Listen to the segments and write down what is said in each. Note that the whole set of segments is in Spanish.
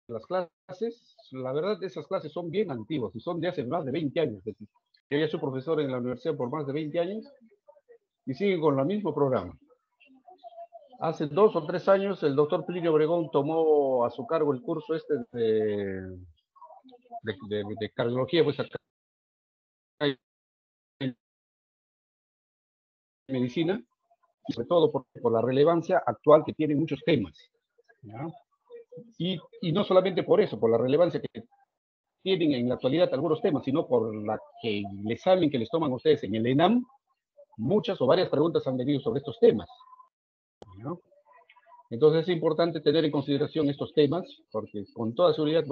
las clases, la verdad, esas clases son bien antiguas y son de hace más de 20 años. Es decir, yo ya soy profesor en la universidad por más de 20 años y siguen con el mismo programa. Hace 2 o 3 años el doctor Plinio Obregón tomó a su cargo el curso este de cardiología, pues acá en medicina, y sobre todo por la relevancia actual que tienen muchos temas. ¿Ya? Y no solamente por eso, por la relevancia que tienen en la actualidad algunos temas, sino por la que el examen que les toman ustedes en el ENAM, muchas o varias preguntas han venido sobre estos temas. ¿No? Entonces es importante tener en consideración estos temas, porque con toda seguridad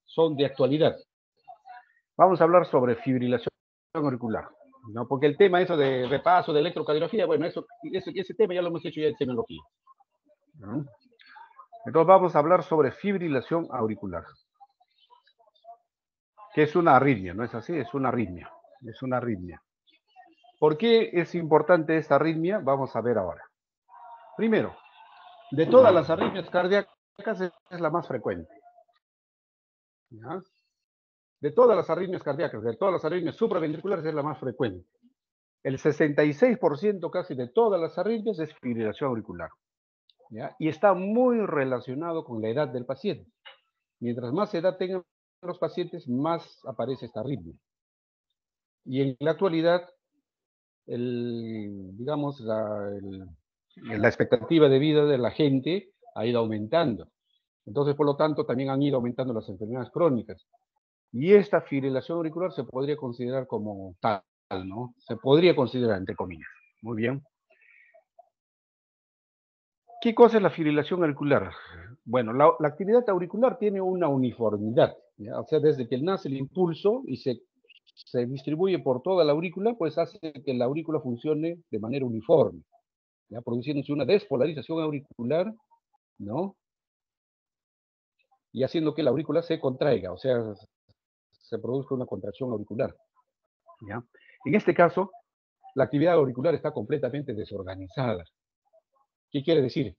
son de actualidad. Vamos a hablar sobre fibrilación auricular, ¿no? Porque el tema eso de repaso, de electrocardiografía, bueno, ese tema ya lo hemos hecho ya en semiología, ¿no? Entonces vamos a hablar sobre fibrilación auricular, que es una arritmia, ¿no es así? Es una arritmia, es una arritmia. ¿Por qué es importante esta arritmia? Vamos a ver ahora. Primero, de todas las arritmias cardíacas es la más frecuente. ¿Ya? De todas las arritmias cardíacas, de todas las arritmias supraventriculares es la más frecuente. El 66% casi de todas las arritmias es fibrilación auricular. ¿Ya? Y está muy relacionado con la edad del paciente. Mientras más edad tengan los pacientes, más aparece esta arritmia. Y en la actualidad, digamos, la expectativa de vida de la gente ha ido aumentando. Entonces, por lo tanto, también han ido aumentando las enfermedades crónicas. Y esta fibrilación auricular se podría considerar como tal, ¿no? Se podría considerar, entre comillas. Muy bien. ¿Qué cosa es la fibrilación auricular? Bueno, la actividad auricular tiene una uniformidad, ¿ya? O sea, desde que nace el impulso y se distribuye por toda la aurícula, pues hace que la aurícula funcione de manera uniforme, ¿ya? Produciéndose una despolarización auricular, ¿no? Y haciendo que la aurícula se contraiga, o sea, se produzca una contracción auricular, ¿ya? En este caso, la actividad auricular está completamente desorganizada. ¿Qué quiere decir?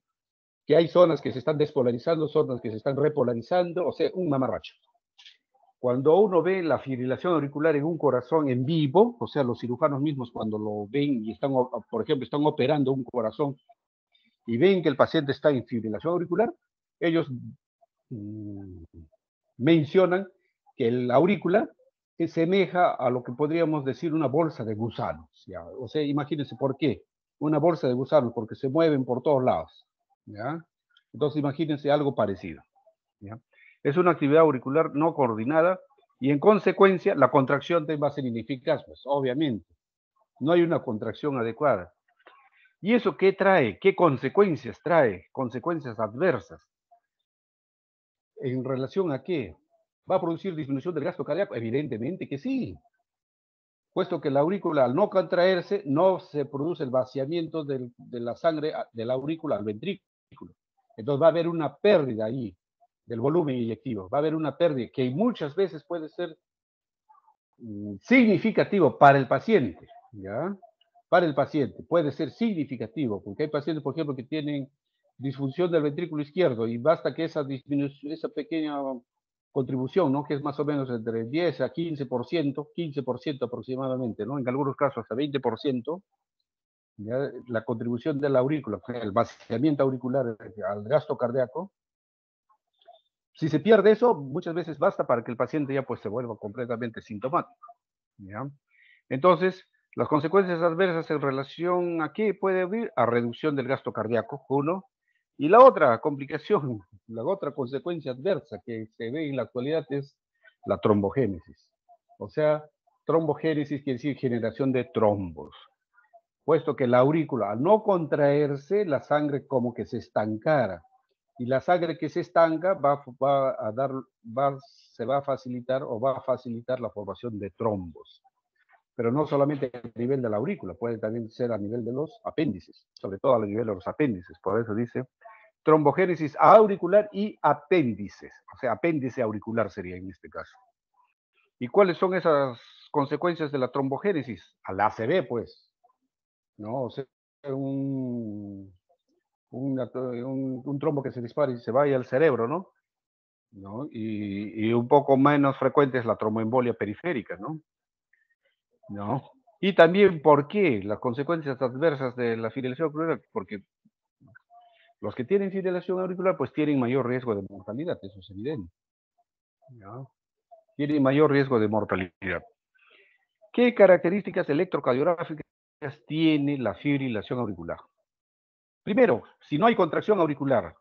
Que hay zonas que se están despolarizando, zonas que se están repolarizando, o sea, un mamarracho. Cuando uno ve la fibrilación auricular en un corazón en vivo, o sea, los cirujanos mismos cuando lo ven y están, por ejemplo, están operando un corazón y ven que el paciente está en fibrilación auricular, ellos mencionan que la aurícula semeja a lo que podríamos decir una bolsa de gusanos. ¿Ya? O sea, imagínense por qué. Una bolsa de gusanos, porque se mueven por todos lados. ¿Ya? Entonces imagínense algo parecido. ¿Ya? Es una actividad auricular no coordinada y en consecuencia la contracción va a ser ineficaz, pues obviamente. No hay una contracción adecuada. ¿Y eso qué trae? ¿Qué consecuencias trae? Consecuencias adversas. ¿En relación a qué? ¿Va a producir disminución del gasto cardíaco? Evidentemente que sí. Puesto que la aurícula al no contraerse no se produce el vaciamiento de la sangre de la aurícula al ventrículo. Entonces va a haber una pérdida ahí del volumen inyectivo. Va a haber una pérdida que muchas veces puede ser significativo para el paciente, ¿ya? Para el paciente puede ser significativo, porque hay pacientes, por ejemplo, que tienen disfunción del ventrículo izquierdo y basta que esa pequeña contribución, ¿no? Que es más o menos entre 10 a 15% aproximadamente, ¿no? En algunos casos hasta 20%, ¿ya? La contribución de la aurícula, el vaciamiento auricular al gasto cardíaco. Si se pierde eso, muchas veces basta para que el paciente ya pues se vuelva completamente sintomático, ¿ya? Entonces, las consecuencias adversas en relación a qué puede haber a reducción del gasto cardíaco, uno, y la otra complicación, la otra consecuencia adversa que se ve en la actualidad es la trombogénesis. O sea, trombogénesis quiere decir generación de trombos, puesto que la aurícula al no contraerse, la sangre como que se estancara, y la sangre que se estanca se va a facilitar o va a facilitar la formación de trombos, pero no solamente a nivel de la aurícula, puede también ser a nivel de los apéndices, sobre todo a nivel de los apéndices, por eso dice trombogénesis auricular y apéndices, o sea, apéndice auricular sería en este caso. ¿Y cuáles son esas consecuencias de la trombogénesis? Al ACV, pues, ¿no? O sea, un trombo que se dispara y se vaya al cerebro, ¿no? ¿no? Y un poco menos frecuente es la tromboembolia periférica, ¿no? ¿No? Y también, ¿por qué? Las consecuencias adversas de la fibrilación auricular, porque los que tienen fibrilación auricular, pues tienen mayor riesgo de mortalidad, eso es evidente, ¿no? Tienen mayor riesgo de mortalidad. ¿Qué características electrocardiográficas tiene la fibrilación auricular? Primero, si no hay contracción auricular,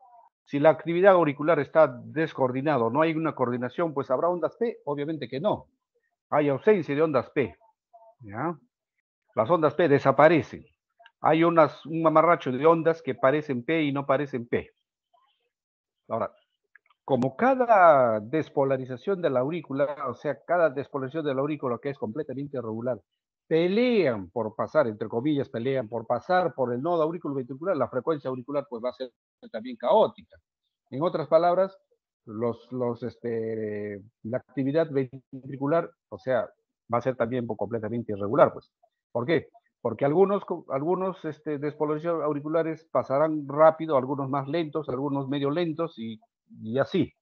si la actividad auricular está descoordinada, no hay una coordinación, pues habrá ondas P, obviamente que no. Hay ausencia de ondas P, ¿ya? Las ondas P desaparecen. Hay un mamarracho de ondas que parecen P y no parecen P. Ahora, como cada despolarización de la aurícula, o sea, cada despolarización de la aurícula que es completamente irregular, pelean por pasar, entre comillas, pelean por pasar por el nodo auriculoventricular, la frecuencia auricular pues va a ser también caótica. En otras palabras, la actividad ventricular, o sea, va a ser también completamente irregular, pues. ¿Por qué? Porque algunos despolarizaciones auriculares pasarán rápido, algunos más lentos, algunos medio lentos y así.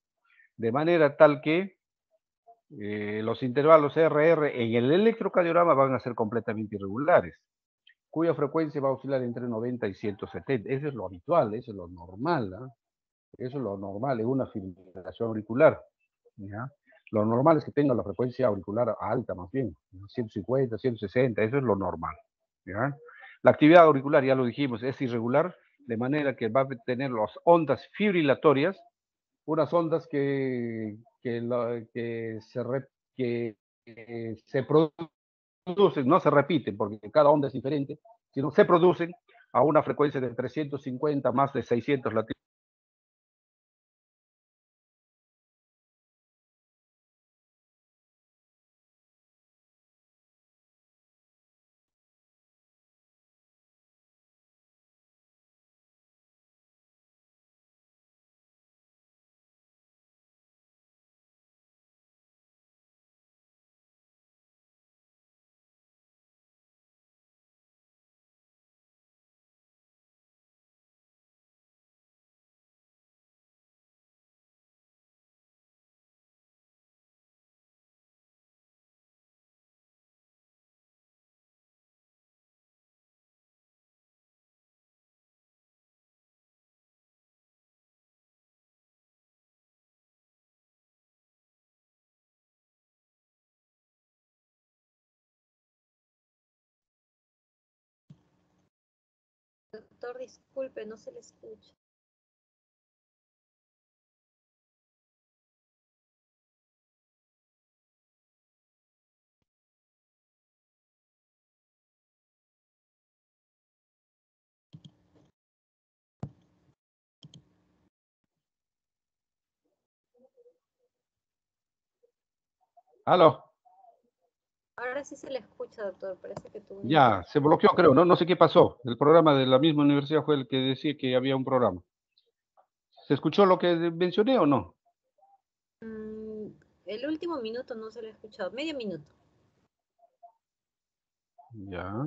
De manera tal que los intervalos RR en el electrocardiograma van a ser completamente irregulares, cuya frecuencia va a oscilar entre 90 y 170. Eso es lo habitual, eso es lo normal, ¿eh? Eso es lo normal en una fibrilación auricular, ¿ya? Lo normal es que tenga la frecuencia auricular alta, más bien, 150, 160, eso es lo normal, ¿ya? La actividad auricular, ya lo dijimos, es irregular, de manera que va a tener las ondas fibrilatorias, unas ondas que se producen, no se repiten, porque cada onda es diferente, sino se producen a una frecuencia de 350 más de 600 latidos. Doctor, disculpe, no se le escucha. ¿Aló? Ahora sí se le escucha, doctor. Parece que tuvo un Ya, se bloqueó, creo, ¿no? No sé qué pasó. El programa de la misma universidad fue el que decía que había un programa. ¿Se escuchó lo que mencioné o no? el último minuto no se le ha escuchado. Medio minuto. Ya.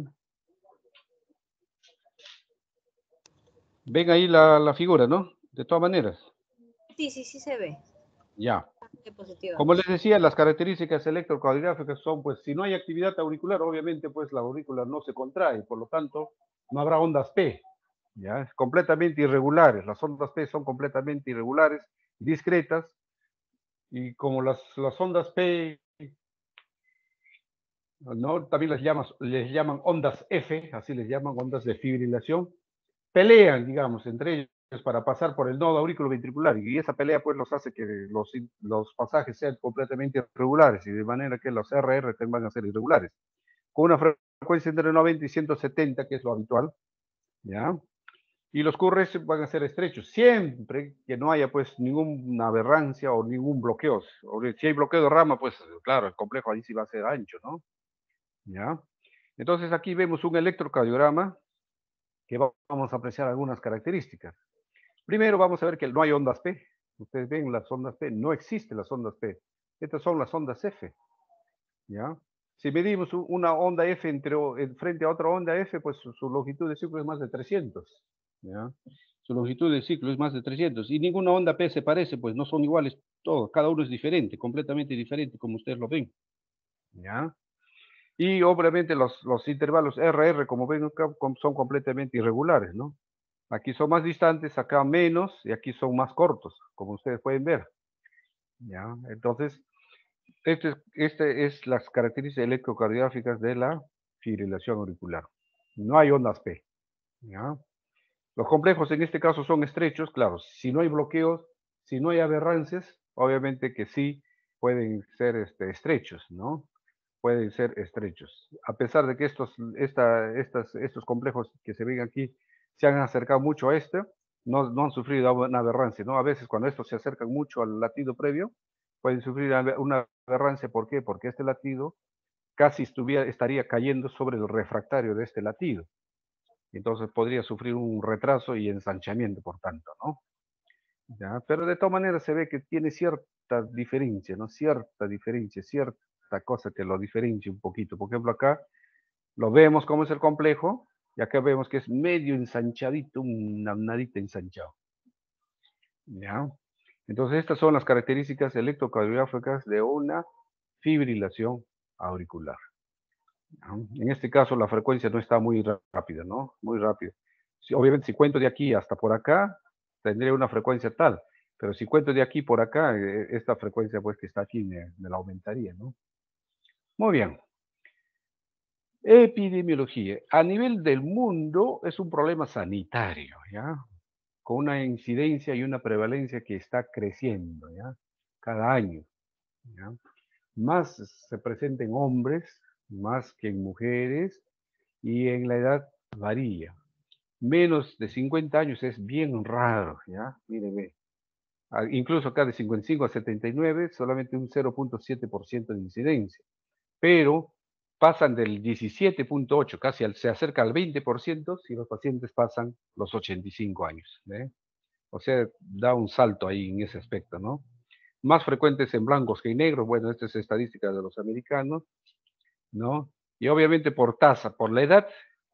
Ven ahí la figura, ¿no? De todas maneras. Sí, sí, sí se ve. Ya. Diapositiva. Como les decía, las características electrocardiográficas son, pues, si no hay actividad auricular, obviamente, pues, la aurícula no se contrae, por lo tanto, no habrá ondas P, ¿ya? Es completamente irregulares, las ondas P son completamente irregulares, discretas, y como las ondas P, ¿no? También les llaman ondas F, así les llaman ondas de fibrilación, pelean, digamos, entre ellos para pasar por el nodo auriculoventricular y esa pelea pues los hace que los pasajes sean completamente irregulares y de manera que los RR van a ser irregulares. Con una frecuencia entre 90 y 170, que es lo habitual, ¿ya? Y los QRS van a ser estrechos, siempre que no haya pues ninguna aberrancia o ningún bloqueo. O si hay bloqueo de rama, pues claro, el complejo ahí sí va a ser ancho, ¿no? ¿Ya? Entonces aquí vemos un electrocardiograma que vamos a apreciar algunas características. Primero vamos a ver que no hay ondas P. Ustedes ven las ondas P, no existen las ondas P. Estas son las ondas F, ¿ya? Si medimos una onda F frente a otra onda F, pues su longitud de ciclo es más de 300, ¿ya? su longitud del ciclo es más de 300, y ninguna onda P se parece, pues no son iguales todos, cada uno es diferente, completamente diferente, como ustedes lo ven, ¿ya? Y obviamente los intervalos RR, como ven acá, son completamente irregulares, ¿no? Aquí son más distantes, acá menos, y aquí son más cortos, como ustedes pueden ver, ¿ya? Entonces, este es las características electrocardiográficas de la fibrilación auricular. No hay ondas P, ¿ya? Los complejos en este caso son estrechos, claro, si no hay bloqueos, si no hay aberrancias, obviamente que sí pueden ser estrechos, ¿no? Pueden ser estrechos. A pesar de que estos complejos que se ven aquí se han acercado mucho a no han sufrido una aberrancia, ¿no? A veces cuando estos se acercan mucho al latido previo, pueden sufrir una aberrancia. ¿Por qué? Porque este latido casi estaría cayendo sobre el refractario de este latido. Entonces podría sufrir un retraso y ensanchamiento, por tanto, ¿no? ¿Ya? Pero de todas maneras se ve que tiene cierta diferencia, ¿no? Cierta diferencia, cierta cosa que lo diferencia un poquito. Por ejemplo, acá lo vemos como es el complejo, y acá vemos que es medio ensanchadito, una nadita ensanchado. ¿Ya? Entonces estas son las características electrocardiográficas de una fibrilación auricular. ¿No? En este caso la frecuencia no está muy rápida, ¿no? Muy rápida. Obviamente si cuento de aquí hasta por acá, tendré una frecuencia tal, pero si cuento de aquí por acá, esta frecuencia pues que está aquí me la aumentaría, ¿no? Muy bien. Epidemiología. A nivel del mundo es un problema sanitario, ¿ya? Con una incidencia y una prevalencia que está creciendo, ¿ya? Cada año, ¿ya? Más se presenta en hombres, más que en mujeres, y en la edad varía. Menos de 50 años es bien raro, ¿ya? Mírenme. Incluso acá de 55 a 79, solamente un 0.7% de incidencia. Pero pasan del 17.8, se acerca al 20% si los pacientes pasan los 85 años. ¿Ve? O sea, da un salto ahí en ese aspecto, ¿no? Más frecuentes en blancos que en negros, bueno, esta es estadística de los americanos, ¿no? Y obviamente por tasa, por la edad,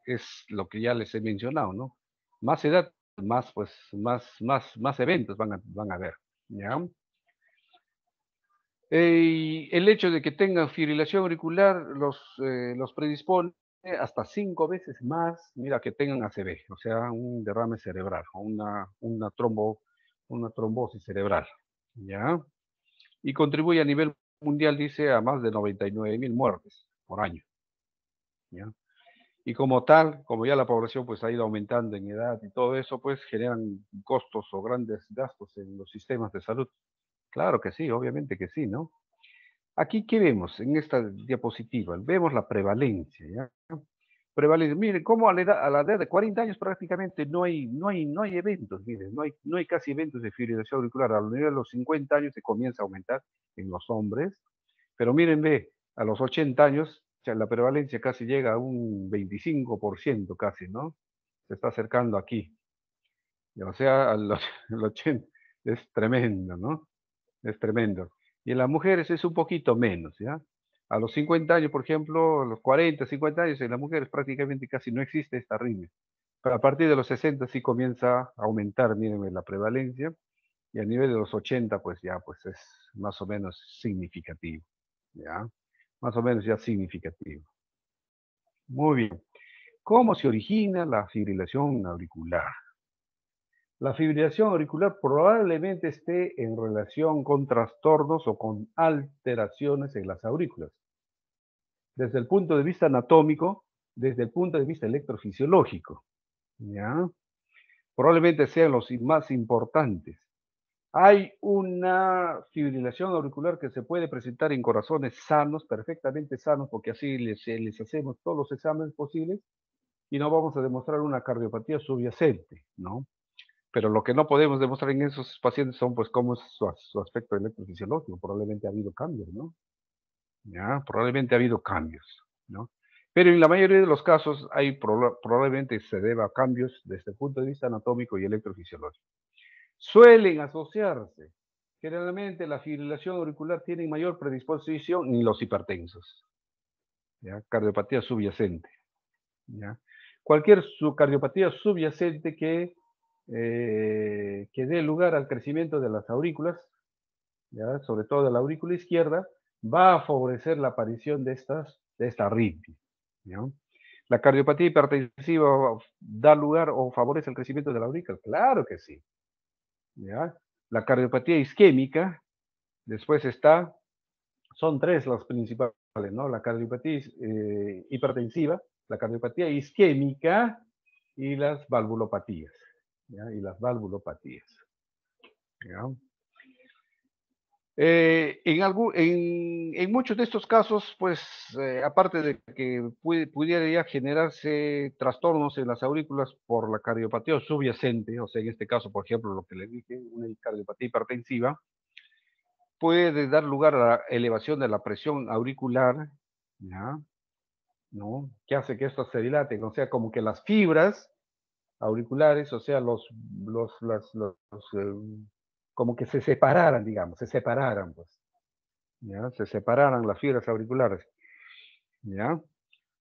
es lo que ya les he mencionado, ¿no? Más edad, más, pues, más eventos van a haber, ¿ya? Y el hecho de que tengan fibrilación auricular los predispone hasta 5 veces más, mira, que tengan ACV, o sea, un derrame cerebral, o una trombosis cerebral, ¿ya? Y contribuye a nivel mundial, dice, a más de 99.000 muertes por año, ¿ya? Y como tal, como ya la población pues ha ido aumentando en edad y todo eso, pues generan costos o grandes gastos en los sistemas de salud. Claro que sí, obviamente que sí, ¿no? Aquí, ¿qué vemos en esta diapositiva? Vemos la prevalencia, ¿ya? Prevalencia. Miren, cómo a la edad de 40 años prácticamente no hay eventos, miren, no hay casi eventos de fibrilación auricular. A lo nivel de los 50 años se comienza a aumentar en los hombres, pero miren, ve, a los 80 años, o sea, la prevalencia casi llega a un 25% casi, ¿no? Se está acercando aquí. O sea, al 80, es tremendo, ¿no? Es tremendo. Y en las mujeres es un poquito menos, ¿ya? A los 50 años, por ejemplo, a los 40, 50 años, en las mujeres prácticamente casi no existe esta arritmia. Pero a partir de los 60 sí comienza a aumentar, mírenme, la prevalencia. Y a nivel de los 80, pues ya, pues es más o menos significativo, ¿ya? Más o menos ya significativo. Muy bien. ¿Cómo se origina la fibrilación auricular? La fibrilación auricular probablemente esté en relación con trastornos o con alteraciones en las aurículas. Desde el punto de vista anatómico, desde el punto de vista electrofisiológico, ¿ya? Probablemente sean los más importantes. Hay una fibrilación auricular que se puede presentar en corazones sanos, perfectamente sanos, porque así les hacemos todos los exámenes posibles y no vamos a demostrar una cardiopatía subyacente, ¿no? Pero lo que no podemos demostrar en esos pacientes son, pues, cómo es su aspecto electrofisiológico. Probablemente ha habido cambios, ¿no? Ya, probablemente ha habido cambios, ¿no? Pero en la mayoría de los casos probablemente se deba a cambios desde el punto de vista anatómico y electrofisiológico. Suelen asociarse. Generalmente la fibrilación auricular tiene mayor predisposición en los hipertensos, ¿ya? Cardiopatía subyacente, ¿ya? Cualquier cardiopatía subyacente que que dé lugar al crecimiento de las aurículas, ¿ya? Sobre todo de la aurícula izquierda, va a favorecer la aparición de esta arritmia, ¿ya? ¿La cardiopatía hipertensiva da lugar o favorece el crecimiento de la aurícula? Claro que sí, ¿ya? La cardiopatía isquémica, después son tres las principales, ¿no? La cardiopatía hipertensiva, la cardiopatía isquémica y las valvulopatías, ¿ya? Y las valvulopatías, ¿ya? En muchos de estos casos, pues, aparte de que pudiera ya generarse trastornos en las aurículas por la cardiopatía subyacente, o sea, en este caso, por ejemplo, lo que le dije, una cardiopatía hipertensiva, puede dar lugar a la elevación de la presión auricular, ¿ya? ¿No? Que hace que estos se dilaten, o sea, como que las fibras auriculares, o sea, como que se separaran, digamos, se separaran, pues. ¿Ya? Se separaran las fibras auriculares, ¿ya?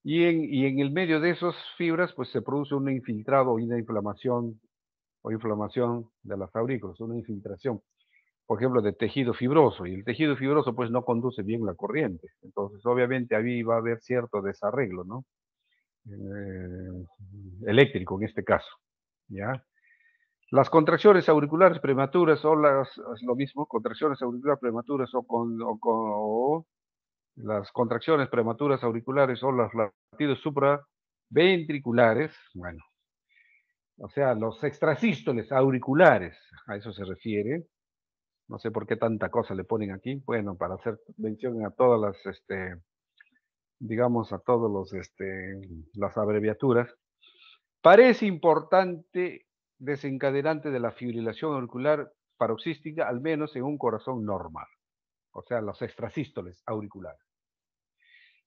Y en el medio de esas fibras, pues se produce un infiltrado y una inflamación de las aurículas, una infiltración, por ejemplo, de tejido fibroso, y el tejido fibroso pues no conduce bien la corriente, entonces obviamente ahí va a haber cierto desarreglo, ¿no? Eh, eléctrico en este caso, ¿ya? Las contracciones auriculares prematuras es lo mismo, contracciones auriculares prematuras o las contracciones prematuras auriculares o los latidos supraventriculares, bueno, o sea, los extrasístoles auriculares, a eso se refiere. No sé por qué tanta cosa le ponen aquí. Bueno, para hacer mención a todas digamos, a todos las abreviaturas. Parece importante desencadenante de la fibrilación auricular paroxística, al menos en un corazón normal. O sea, los extrasístoles auriculares.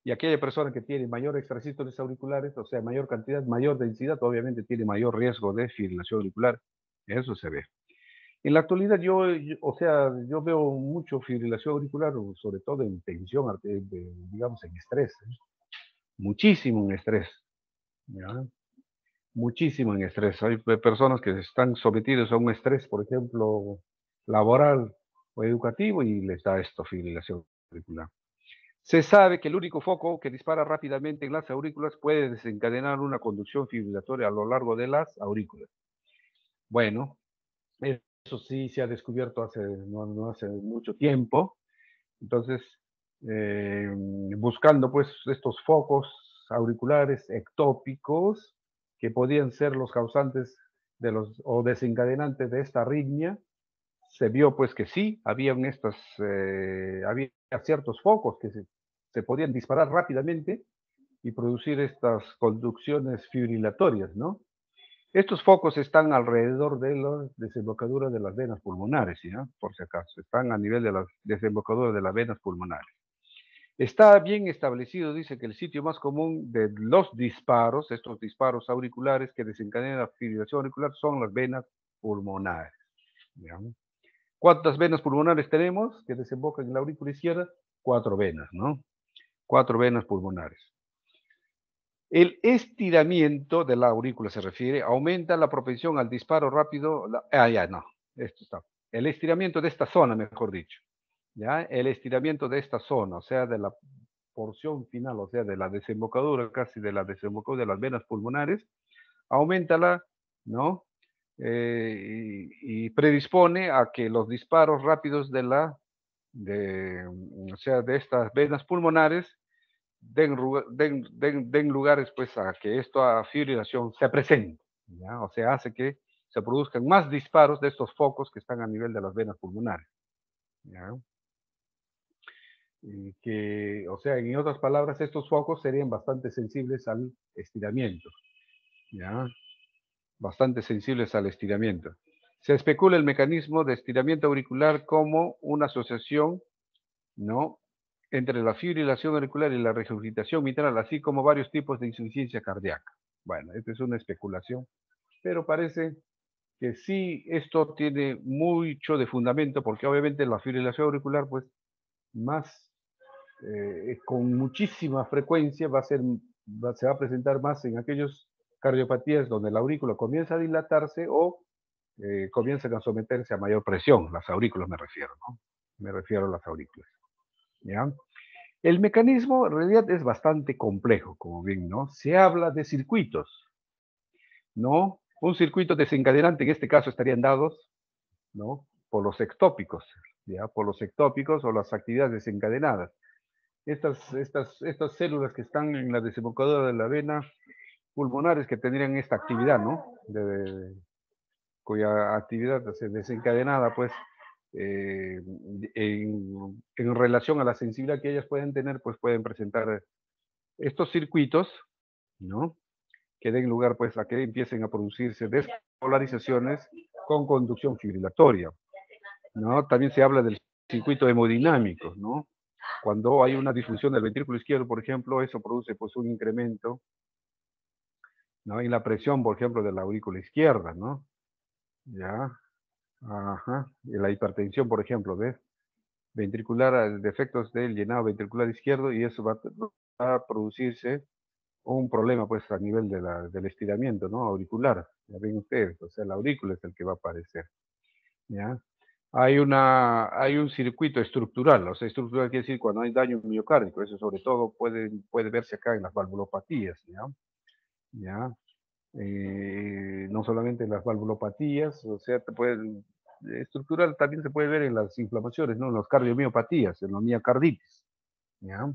Y aquella persona que tiene mayor extrasístoles auriculares, o sea, mayor cantidad, mayor densidad, obviamente tiene mayor riesgo de fibrilación auricular. Eso se ve. En la actualidad o sea, yo veo mucho fibrilación auricular, sobre todo en tensión, digamos, en estrés. Muchísimo en estrés. ¿Ya? Muchísimo en estrés. Hay personas que están sometidas a un estrés, por ejemplo, laboral o educativo y les da esto, fibrilación auricular. Se sabe que el único foco que dispara rápidamente en las aurículas puede desencadenar una conducción fibrilatoria a lo largo de las aurículas. Bueno, eso sí se ha descubierto no hace mucho tiempo. Entonces, buscando pues estos focos auriculares ectópicos que podían ser los causantes o desencadenantes de esta arritmia, se vio pues que sí, había ciertos focos que se podían disparar rápidamente y producir estas conducciones fibrilatorias, ¿no? Estos focos están alrededor de las desembocaduras de las venas pulmonares, ¿ya? Por si acaso, están a nivel de las desembocaduras de las venas pulmonares. Está bien establecido, dice que el sitio más común de los disparos, estos disparos auriculares que desencadenan la fibrilación auricular, son las venas pulmonares, ¿ya? ¿Cuántas venas pulmonares tenemos que desembocan en la aurícula izquierda? 4 venas, ¿no? 4 venas pulmonares. El estiramiento de la aurícula se refiere, aumenta la propensión al disparo rápido. Esto está. El estiramiento de esta zona, mejor dicho. ¿Ya? El estiramiento de esta zona, o sea, de la porción final, o sea, de la desembocadura, casi de la desembocadura de las venas pulmonares, aumenta ¿no? Y predispone a que los disparos rápidos o sea, de estas venas pulmonares den lugares pues a que esta fibrilación se presente, ¿ya? O sea, hace que se produzcan más disparos de estos focos que están a nivel de las venas pulmonares, ¿ya? Y que, o sea, en otras palabras, estos focos serían bastante sensibles al estiramiento, ¿ya? Bastante sensibles al estiramiento. Se especula el mecanismo de estiramiento auricular como una asociación, ¿no? Entre la fibrilación auricular y la regurgitación mitral, así como varios tipos de insuficiencia cardíaca. Bueno, esta es una especulación, pero parece que sí, esto tiene mucho de fundamento, porque obviamente la fibrilación auricular, pues, con muchísima frecuencia se va a presentar más en aquellos cardiopatías donde la aurícula comienza a dilatarse o comienzan a someterse a mayor presión, las aurículas me refiero, ¿no? Me refiero a las aurículas, ¿ya? El mecanismo en realidad es bastante complejo, como ven, ¿no? Se habla de circuitos, ¿no? Un circuito desencadenante en este caso estarían dados, ¿no? Por los ectópicos, ¿ya? Por los ectópicos o las actividades desencadenadas. Estas células que están en la desembocadura de la vena pulmonares que tendrían esta actividad, ¿no? Cuya actividad desencadenada, pues, en relación a la sensibilidad que ellas pueden tener, pues pueden presentar estos circuitos, ¿no? Que den lugar, pues, a que empiecen a producirse despolarizaciones con conducción fibrilatoria, ¿no? También se habla del circuito hemodinámico, ¿no? Cuando hay una disfunción del ventrículo izquierdo, por ejemplo, eso produce, pues, un incremento, ¿no? En la presión, por ejemplo, de la aurícula izquierda, ¿no? Ya, ajá. Y la hipertensión, por ejemplo, ¿ves? Ventricular, defectos del llenado ventricular izquierdo, y eso va a producirse un problema, pues, a nivel del estiramiento, ¿no? Auricular. Ya ven ustedes, o sea, la aurícula es el que va a aparecer, ¿ya? Hay un circuito estructural, o sea, estructural quiere decir cuando hay daño miocárdico, eso sobre todo puede verse acá en las valvulopatías, ¿ya? ¿Ya? No solamente en las valvulopatías, o sea, estructural también se puede ver en las inflamaciones, ¿no? En las cardiomiopatías, en la miocarditis, ¿ya?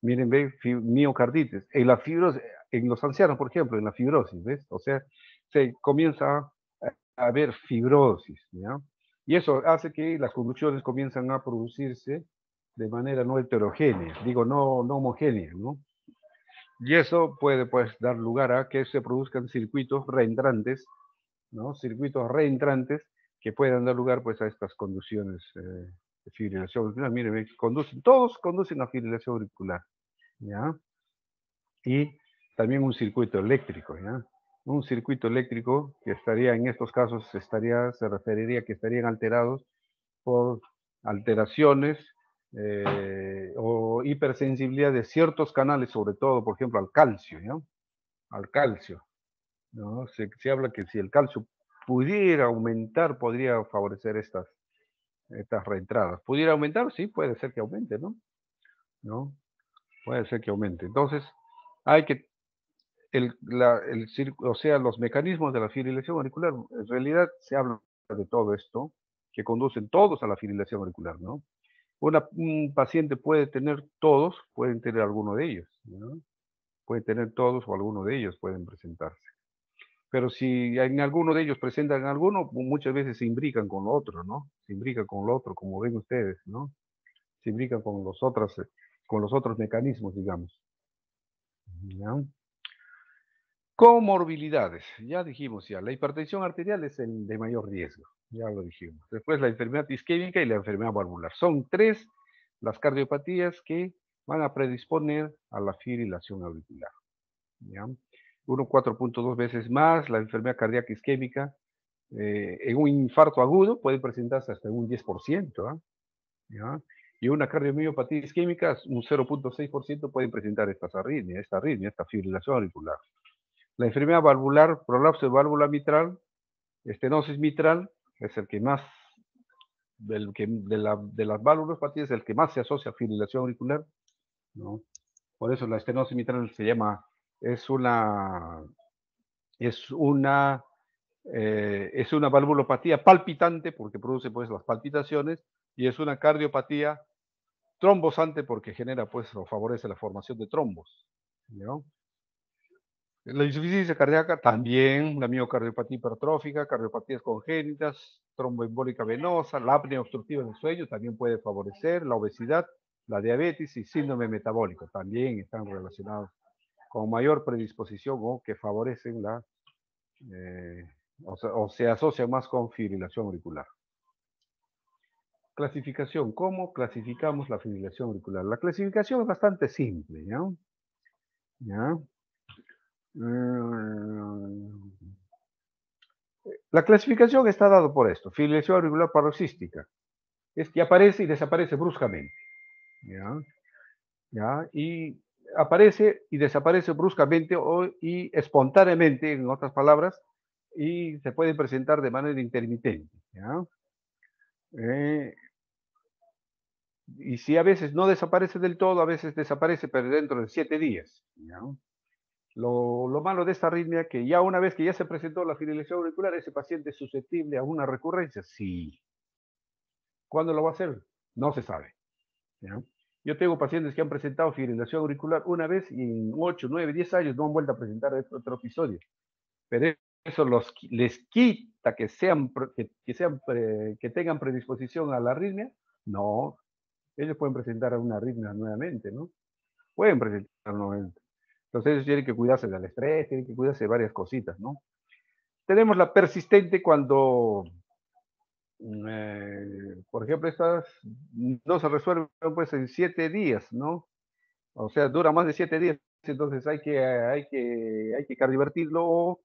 Miren, ve, miocarditis, en la fibrosis, en los ancianos, por ejemplo, en la fibrosis, ¿ves? O sea, se comienza a haber fibrosis, ¿ya? Y eso hace que las conducciones comienzan a producirse de manera no heterogénea, digo, no homogénea, ¿no? Y eso puede, pues, dar lugar a que se produzcan circuitos reentrantes, ¿no? Circuitos reentrantes que puedan dar lugar, pues, a estas conducciones de fibrilación auricular. Miren, todos conducen a fibrilación auricular, ¿ya? Y también un circuito eléctrico, ¿ya? Un circuito eléctrico que estaría, en estos casos, se referiría que estarían alterados por alteraciones o hipersensibilidad de ciertos canales, sobre todo, por ejemplo, al calcio, ¿no? Al calcio, ¿no? Se habla que si el calcio pudiera aumentar, podría favorecer estas reentradas. ¿Pudiera aumentar? Sí, puede ser que aumente, ¿no? ¿No? Puede ser que aumente. Entonces, hay que, o sea, los mecanismos de la fibrilación auricular, en realidad se habla de todo esto, que conducen todos a la fibrilación auricular, ¿no? Un paciente puede tener todos, pueden tener alguno de ellos, ¿no? Puede tener todos o alguno de ellos pueden presentarse. Pero si en alguno de ellos presentan alguno, muchas veces se imbrican con lo otro, ¿no? Se imbrican con lo otro, como ven ustedes, ¿no? Se imbrican con los otros mecanismos, digamos. ¿Ya? Comorbilidades, ya dijimos ya, la hipertensión arterial es el de mayor riesgo, ya lo dijimos. Después la enfermedad isquémica y la enfermedad valvular. Son tres las cardiopatías que van a predisponer a la fibrilación auricular. ¿Ya? 4.2 veces más la enfermedad cardíaca isquémica. En un infarto agudo puede presentarse hasta un 10%, ¿ah? ¿Ya? Y una cardiomiopatía isquémica, un 0.6% pueden presentar esta arritmia, esta fibrilación auricular. La enfermedad valvular, prolapso de válvula mitral, estenosis mitral, es el que más, de las válvulopatías, el que más se asocia a fibrilación auricular, ¿no? Por eso la estenosis mitral se llama, es una valvulopatía palpitante porque produce, pues, las palpitaciones, y es una cardiopatía trombosante porque genera, pues, o favorece la formación de trombos, ¿no? La insuficiencia cardíaca también, la miocardiopatía hipertrófica, cardiopatías congénitas, tromboembólica venosa, la apnea obstructiva del sueño también puede favorecer, la obesidad, la diabetes y síndrome metabólico también están relacionados con mayor predisposición o que favorecen o se asocian más con fibrilación auricular. Clasificación. ¿Cómo clasificamos la fibrilación auricular? La clasificación es bastante simple, ¿no? ¿Ya? La clasificación está dada por esto, fibrilación auricular paroxística. Es que aparece y desaparece bruscamente. ¿Ya? ¿Ya? Y aparece y desaparece bruscamente y espontáneamente, en otras palabras, y se pueden presentar de manera intermitente, ¿ya? Y si a veces no desaparece del todo, a veces desaparece, pero dentro de 7 días, ¿ya? Lo malo de esta arritmia que ya una vez que ya se presentó la fibrilación auricular, ese paciente es susceptible a una recurrencia. Sí. ¿Cuándo lo va a hacer? No se sabe, ¿ya? Yo tengo pacientes que han presentado fibrilación auricular una vez y en 8, 9, 10 años no han vuelto a presentar otro episodio. Pero eso les quita que tengan predisposición a la arritmia. No, ellos pueden presentar una arritmia nuevamente, ¿no? Pueden presentar nuevamente. Entonces ellos tienen que cuidarse del estrés, tienen que cuidarse de varias cositas, ¿no? Tenemos la persistente cuando, por ejemplo, estas no se resuelven pues en 7 días, ¿no? O sea, dura más de 7 días, entonces hay que cardiovertirlo, o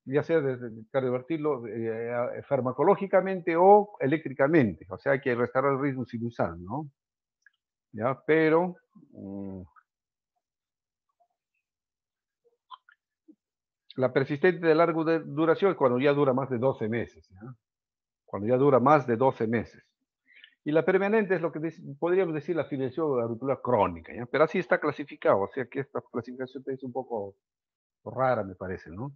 ya sea cardiovertirlo farmacológicamente o eléctricamente, o sea, hay que restaurar el ritmo sinusal, ¿no? Ya, pero la persistente de larga duración es cuando ya dura más de 12 meses, ¿ya? Cuando ya dura más de 12 meses. Y la permanente es lo que podríamos decir la fibrilación auricular crónica, ¿ya? Pero así está clasificado, o sea que esta clasificación es un poco rara, me parece, ¿no?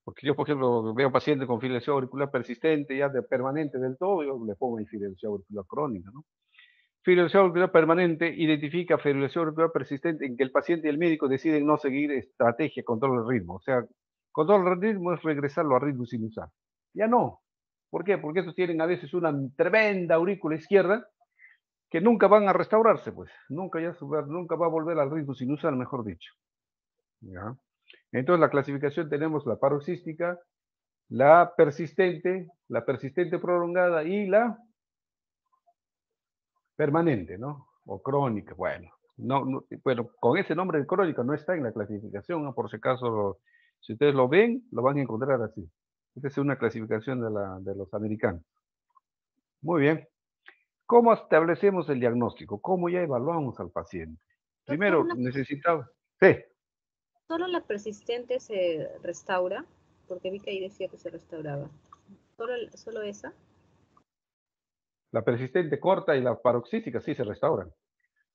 Porque yo, por ejemplo, veo pacientes con fibrilación auricular persistente, ya de permanente del todo, yo le pongo fibrilación auricular crónica, ¿no? Fibrilación auricular permanente identifica fibrilación auricular persistente en que el paciente y el médico deciden no seguir estrategia control del ritmo. O sea, control del ritmo es regresarlo a ritmo sinusal. Ya no. ¿Por qué? Porque estos tienen a veces una tremenda aurícula izquierda que nunca van a restaurarse, pues. Nunca va a volver al ritmo sinusal, mejor dicho. ¿Ya? Entonces, la clasificación tenemos la paroxística, la persistente prolongada y la permanente, ¿no? O crónica, bueno. Bueno, con ese nombre de crónica no está en la clasificación, ¿no? Por si acaso, si ustedes lo ven, lo van a encontrar así. Esta es una clasificación de los americanos. Muy bien. ¿Cómo establecemos el diagnóstico? ¿Cómo ya evaluamos al paciente? Doctor, Primero, necesitamos... Sí, ¿solo la persistente se restaura? Porque vi que ahí decía que se restauraba. ¿Solo esa? la persistente corta y la paroxística sí se restauran.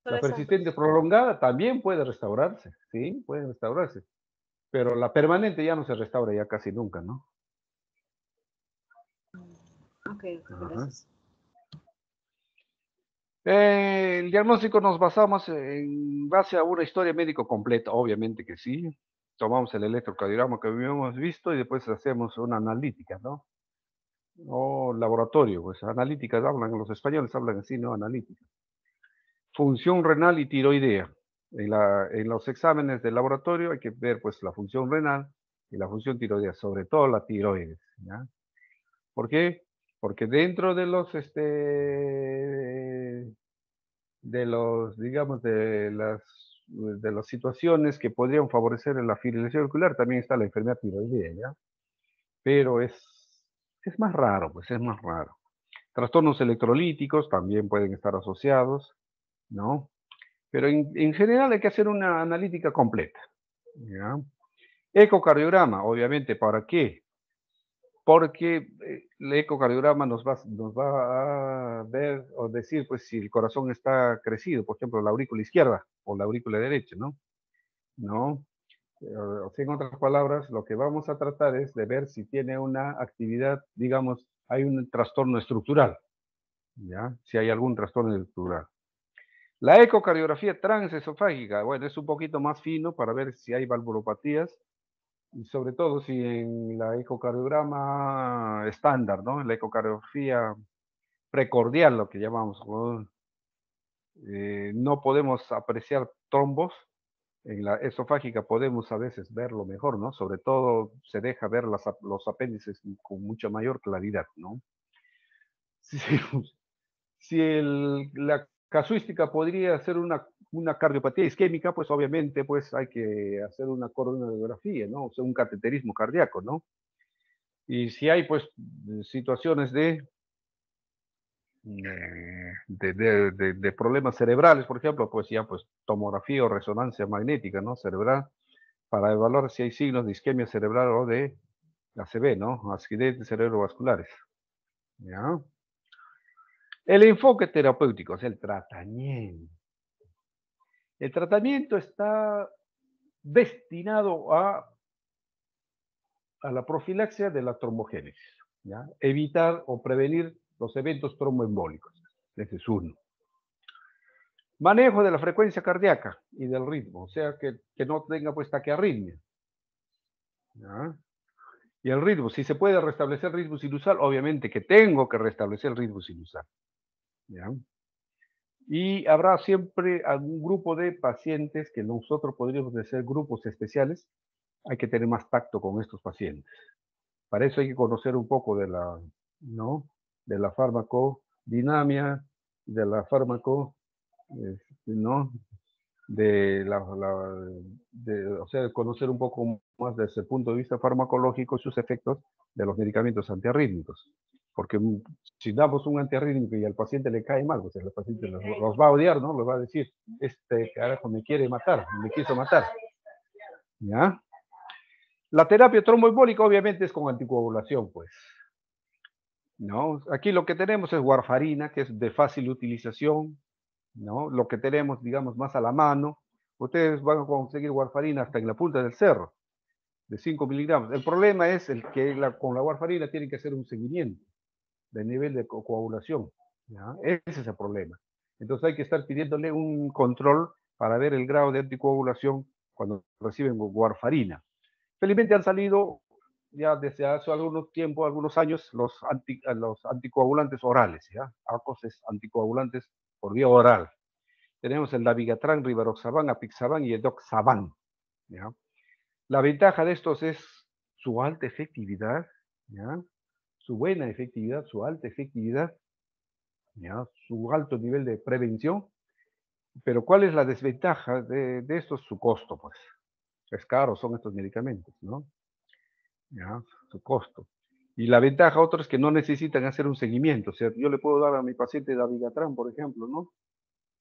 Solo La esa. persistente prolongada también puede restaurarse, sí, puede restaurarse. Pero la permanente ya no se restaura ya casi nunca, ¿no? Ok, Ajá. gracias. El diagnóstico nos basamos en base a una historia médico completa, obviamente que sí. Tomamos el electrocardiograma que habíamos visto y después hacemos una analítica, ¿no? O laboratorio, pues analíticas los españoles hablan así, ¿no? Analítica. Función renal y tiroidea. En los exámenes de laboratorio hay que ver pues la función renal y la función tiroidea, sobre todo la tiroides, ¿ya? ¿Por qué? Porque dentro digamos, de las situaciones que podrían favorecer la fibrilación auricular, también está la enfermedad tiroidea, ¿ya? Pero es más raro, pues es más raro. Trastornos electrolíticos también pueden estar asociados, ¿no? Pero en general hay que hacer una analítica completa, ¿ya? Ecocardiograma, obviamente, ¿para qué? Porque el ecocardiograma nos va a ver o decir, pues, si el corazón está crecido, por ejemplo, la aurícula izquierda o la aurícula derecha, ¿no? ¿No? O sea, en otras palabras, lo que vamos a tratar es de ver si tiene una actividad, digamos, hay un trastorno estructural, ¿ya? Si hay algún trastorno estructural. La ecocardiografía transesofágica, bueno, es un poquito más fino para ver si hay valvulopatías, y sobre todo si en la ecocardiograma estándar, ¿no? En la ecocardiografía precordial, lo que llamamos, ¿no? No podemos apreciar trombos. En la esofágica podemos a veces verlo mejor, ¿no? Sobre todo se deja ver los apéndices con mucha mayor claridad, ¿no? Si, si la casuística podría ser una cardiopatía isquémica, pues obviamente pues hay que hacer una coronariografía, ¿no? O sea, un cateterismo cardíaco, ¿no? Y si hay pues situaciones de problemas cerebrales, por ejemplo, pues ya pues tomografía o resonancia magnética, ¿no? Cerebral, para evaluar si hay signos de isquemia cerebral o de ACV, ¿no? Accidentes cerebrovasculares. ¿Ya? El enfoque terapéutico es el tratamiento. El tratamiento está destinado a la profilaxia de la trombogénesis, ¿ya? Evitar o prevenir los eventos tromboembólicos. Ese es uno. Manejo de la frecuencia cardíaca y del ritmo, o sea, que no tenga pues taquiarritmia, ¿ya? Y el ritmo, si se puede restablecer el ritmo sinusal, obviamente que tengo que restablecer el ritmo sinusal, ¿ya? Y habrá siempre algún grupo de pacientes que nosotros podríamos decir grupos especiales. Hay que tener más tacto con estos pacientes. Para eso hay que conocer un poco de la, ¿no? De la farmacodinamia, de la ¿no? O sea, conocer un poco más desde el punto de vista farmacológico sus efectos de los medicamentos antiarrítmicos. Porque si damos un antiarrítmico y al paciente le cae mal, pues el paciente los va a odiar, ¿no? Les va a decir, este carajo me quiere matar, me quiso matar. ¿Ya? La terapia tromboembólica obviamente es con anticoagulación, pues. ¿No? Aquí lo que tenemos es warfarina, que es de fácil utilización, ¿no? Lo que tenemos, digamos, más a la mano. Ustedes van a conseguir warfarina hasta en la punta del cerro, de 5 miligramos. El problema es el que con la warfarina tienen que hacer un seguimiento del nivel de coagulación, ¿ya? Ese es el problema. Entonces hay que estar pidiéndole un control para ver el grado de anticoagulación cuando reciben warfarina. Felizmente han salido ya desde hace algunos tiempo, algunos años, los anticoagulantes orales, ¿ya? ARCOS es anticoagulantes por vía oral. Tenemos el Dabigatran, Rivaroxaban, Apixaban y Edoxaban, ¿ya? La ventaja de estos es su alta efectividad, ¿ya? Su buena efectividad, su alta efectividad, ¿ya? Su alto nivel de prevención. Pero ¿cuál es la desventaja de estos? Su costo, pues. Es caro, son estos medicamentos, ¿no? ¿Ya? Su costo. Y la ventaja otra es que no necesitan hacer un seguimiento. O sea, yo le puedo dar a mi paciente Dabigatran, por ejemplo, ¿no?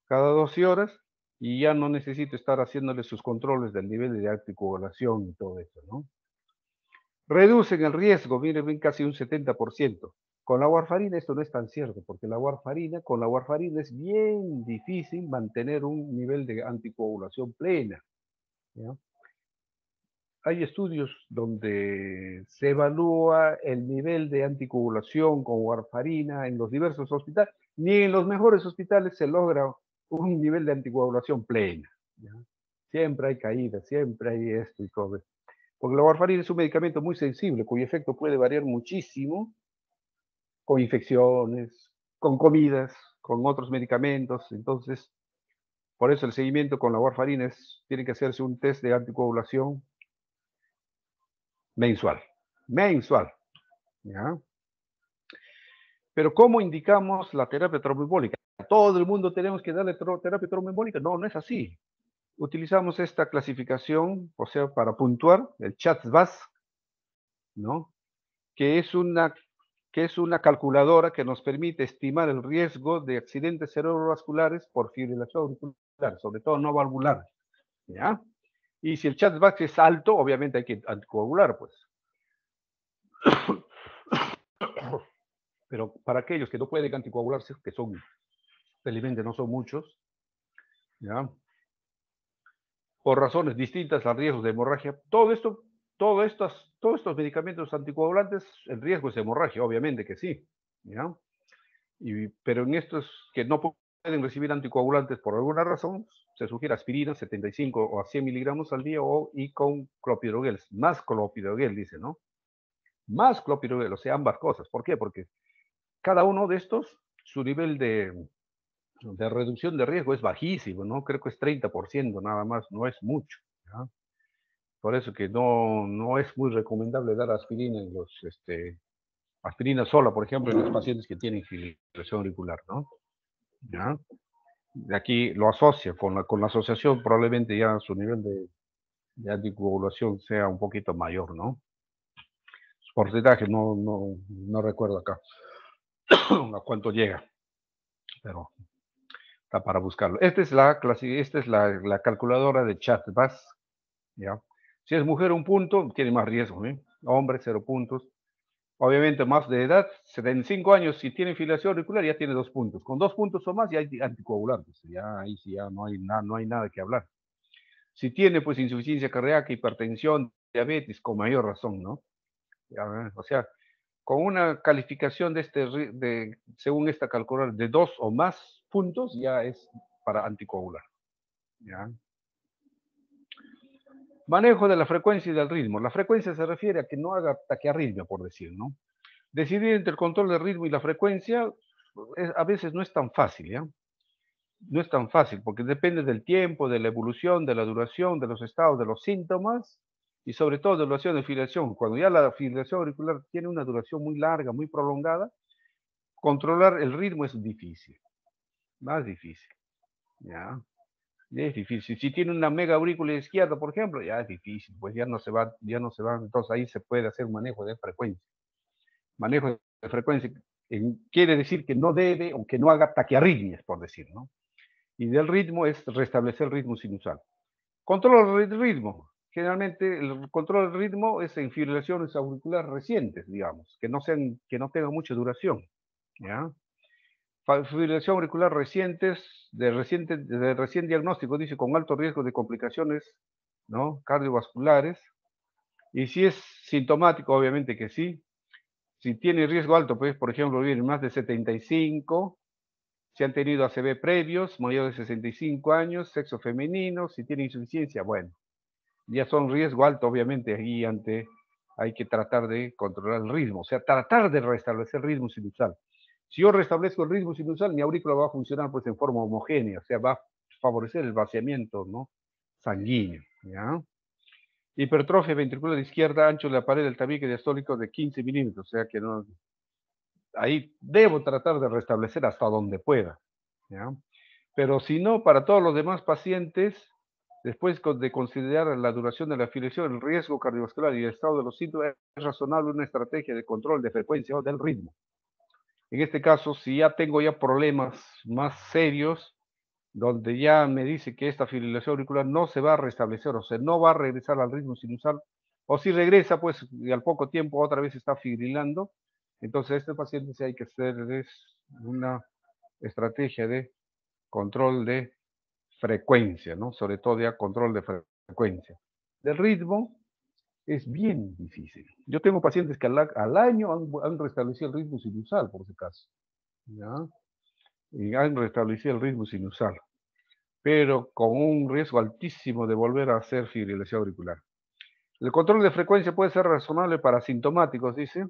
Cada 12 horas y ya no necesito estar haciéndole sus controles del nivel de anticoagulación y todo eso, ¿no? Reducen el riesgo, miren, casi un 70%. Con la warfarina esto no es tan cierto, porque con la warfarina es bien difícil mantener un nivel de anticoagulación plena, ¿ya? Hay estudios donde se evalúa el nivel de anticoagulación con warfarina en los diversos hospitales. Ni en los mejores hospitales se logra un nivel de anticoagulación plena, ¿ya? Siempre hay caídas, siempre hay esto y todo esto. Porque la warfarina es un medicamento muy sensible, cuyo efecto puede variar muchísimo con infecciones, con comidas, con otros medicamentos. Entonces, por eso el seguimiento con la warfarina tiene que hacerse un test de anticoagulación mensual. Mensual, ¿ya? Pero ¿cómo indicamos la terapia tromboembólica? ¿Todo el mundo tenemos que darle terapia tromboembólica? No, no es así. Utilizamos esta clasificación, o sea, para puntuar, el CHATS-VAS, ¿no? Que es una calculadora que nos permite estimar el riesgo de accidentes cerebrovasculares por fibrilación auricular, sobre todo no valvular, ¿ya? Y si el CHATS-VAS es alto, obviamente hay que anticoagular, pues. Pero para aquellos que no pueden anticoagularse, que son, felizmente no son muchos, ¿ya? Por razones distintas al riesgo de hemorragia, todos estos medicamentos anticoagulantes, el riesgo es hemorragia, obviamente que sí, ¿ya? Pero en estos que no pueden recibir anticoagulantes por alguna razón, se sugiere aspirina 75 o a 100 miligramos al día y con clopidogrel, más clopidogrel, dice, ¿no? Más clopidogrel, o sea, ambas cosas. ¿Por qué? Porque cada uno de estos, su nivel de reducción de riesgo es bajísimo, ¿no? Creo que es 30% nada más, no es mucho, ¿ya? Por eso que no es muy recomendable dar aspirina en aspirina sola, por ejemplo, en los pacientes que tienen fibrilación auricular, ¿no? ¿Ya? De aquí lo asocia con la asociación, probablemente ya su nivel de anticoagulación sea un poquito mayor, ¿no? Su porcentaje no recuerdo acá a cuánto llega, pero está para buscarlo. Esta es la calculadora de CHATS-VAS, ¿ya? Si es mujer un punto, tiene más riesgo, ¿eh? Hombre, 0 puntos. Obviamente, más de edad, 75 años, si tiene fibrilación auricular, ya tiene 2 puntos. Con 2 puntos o más, ya hay anticoagulantes. Ya ahí sí ya no hay nada que hablar. Si tiene, pues, insuficiencia cardíaca, hipertensión, diabetes, con mayor razón, ¿no? O sea, con una calificación según esta calcular, de 2 o más puntos, ya es para anticoagular. ¿Ya? Manejo de la frecuencia y del ritmo. La frecuencia se refiere a que no haga taquiarritmia, por decir, ¿no? Decidir entre el control del ritmo y la frecuencia a veces no es tan fácil, ¿ya? No es tan fácil, porque depende del tiempo, de la evolución, de la duración, de los estados, de los síntomas y sobre todo de la duración de fibrilación. Cuando ya la fibrilación auricular tiene una duración muy larga, muy prolongada, controlar el ritmo es difícil, más difícil, ¿ya? Ya es difícil. Si tiene una mega aurícula izquierda, por ejemplo, ya es difícil, pues ya no se va, entonces ahí se puede hacer un manejo de frecuencia. Manejo de frecuencia quiere decir que no debe o que no haga taquiarritmias, por decir, ¿no? Y del ritmo es restablecer el ritmo sinusal. Control del ritmo. Generalmente el control del ritmo es en fibrilaciones auriculares recientes, digamos, que no tengan mucha duración, ¿ya? Fibrilación auricular recientes, de recién diagnóstico, dice, con alto riesgo de complicaciones, ¿no? Cardiovasculares. Y si es sintomático, obviamente que sí. Si tiene riesgo alto, pues, por ejemplo, viven más de 75, si han tenido ACV previos, mayores de 65 años, sexo femenino, si tiene insuficiencia, bueno, ya son riesgo alto, obviamente, ahí hay que tratar de controlar el ritmo, o sea, tratar de restablecer el ritmo sinusal. Si yo restablezco el ritmo sinusal, mi aurícula va a funcionar pues en forma homogénea, o sea, va a favorecer el vaciamiento, ¿no? Sanguíneo, ¿ya? Hipertrofia ventricular izquierda, ancho de la pared del tabique diastólico de 15 milímetros, o sea que no, ahí debo tratar de restablecer hasta donde pueda, ¿ya? Pero si no, para todos los demás pacientes, después de considerar la duración de la afiliación, el riesgo cardiovascular y el estado de los síntomas, es razonable una estrategia de control de frecuencia o del ritmo. En este caso, si ya tengo problemas más serios, donde ya me dice que esta fibrilación auricular no se va a restablecer, o sea, no va a regresar al ritmo sinusal, o si regresa, pues, y al poco tiempo otra vez está fibrilando, entonces a este paciente sí hay que hacer una estrategia de control de frecuencia, ¿no? Sobre todo ya control de frecuencia. Del ritmo es bien difícil. Yo tengo pacientes que al año han restablecido el ritmo sinusal, por si caso, ¿ya? Y han restablecido el ritmo sinusal, pero con un riesgo altísimo de volver a hacer fibrilación auricular. El control de frecuencia puede ser razonable para asintomáticos, dice,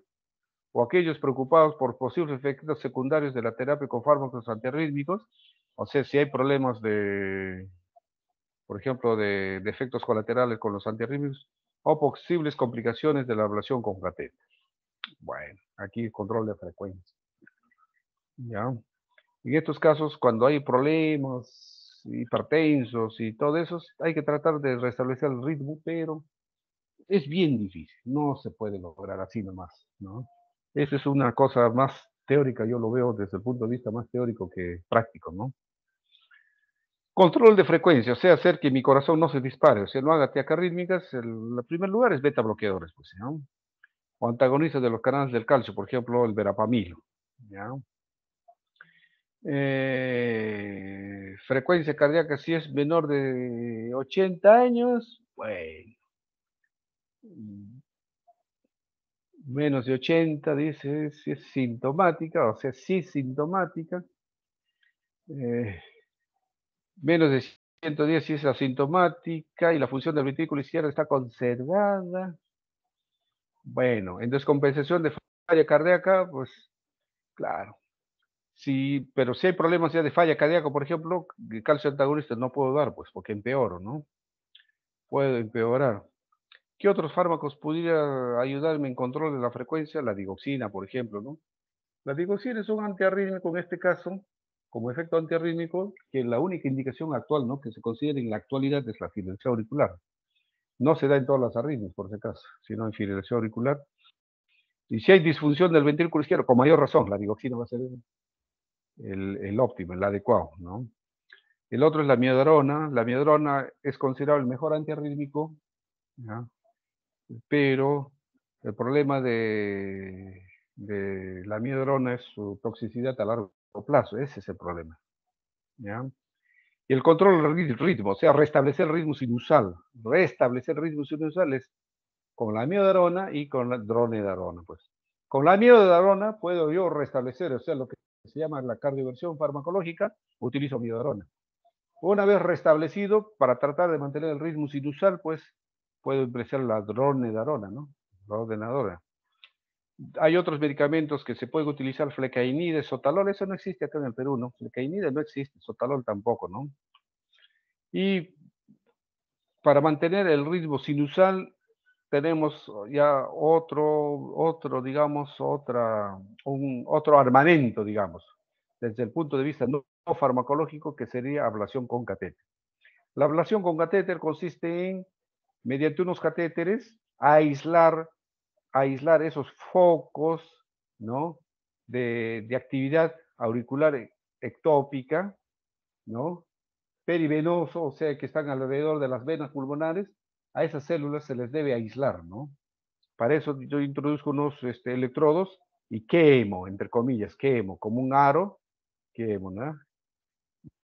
o aquellos preocupados por posibles efectos secundarios de la terapia con fármacos antiarrítmicos, o sea, si hay problemas por ejemplo, de efectos colaterales con los antiarrítmicos, o posibles complicaciones de la ablación con catéter. Bueno, aquí control de frecuencia. ¿Ya? En estos casos, cuando hay problemas hipertensos y todo eso, hay que tratar de restablecer el ritmo, pero es bien difícil, no se puede lograr así nomás, ¿no? Esa es una cosa más teórica, yo lo veo desde el punto de vista más teórico que práctico, ¿no? Control de frecuencia, o sea, hacer que mi corazón no se dispare, o sea, no haga taquiarrítmicas, el primer lugar es beta bloqueadores, pues, ¿no? O antagonistas de los canales del calcio, por ejemplo, el verapamilo, ¿ya? Frecuencia cardíaca, si es menor de 80 años, bueno, menos de 80, dice, si es sintomática, o sea, sí sintomática, eh, menos de 110 si es asintomática y la función del ventrículo izquierdo está conservada. Bueno, en descompensación de falla cardíaca, pues claro. Sí, pero si hay problemas ya de falla cardíaca, por ejemplo, de calcio antagonista no puedo dar, pues, porque empeoro, ¿no? Puedo empeorar. ¿Qué otros fármacos pudiera ayudarme en control de la frecuencia? La digoxina, por ejemplo, ¿no? La digoxina es un antiarrítmico en este caso, como efecto antiarrítmico, que la única indicación actual, ¿no? Que se considera en la actualidad es la fibrilación auricular. No se da en todas las arritmias, por si acaso, sino en fibrilación auricular. Y si hay disfunción del ventrículo izquierdo, con mayor razón, la digoxina va a ser el óptimo, el adecuado, ¿no? El otro es la miodarona. La miodarona es considerado el mejor antiarrítmico, ¿ya? Pero El problema de la amiodarona es su toxicidad a largo plazo, ese es el problema, ¿ya? Y el control del ritmo, o sea, restablecer el ritmo sinusal. Restablecer el ritmo sinusal es con la amiodarona y con la dronedarona, pues. Con la amiodarona puedo yo restablecer, o sea, lo que se llama la cardioversión farmacológica, utilizo amiodarona. Una vez restablecido, para tratar de mantener el ritmo sinusal, pues puedo emplear la dronedarona, ¿no? La ordenadora. Hay otros medicamentos que se pueden utilizar, flecainide, sotalol, eso no existe acá en el Perú, ¿no? Flecainide no existe, sotalol tampoco, ¿no? Y para mantener el ritmo sinusal tenemos ya digamos, otro armamento, digamos, desde el punto de vista no farmacológico, que sería ablación con catéter. La ablación con catéter consiste en, mediante unos catéteres, aislar esos focos, ¿no? de actividad auricular ectópica, ¿no? Perivenoso, o sea, que están alrededor de las venas pulmonares, a esas células se les debe aislar, ¿no? Para eso yo introduzco unos electrodos y quemo, entre comillas, quemo, como un aro, quemo, ¿no?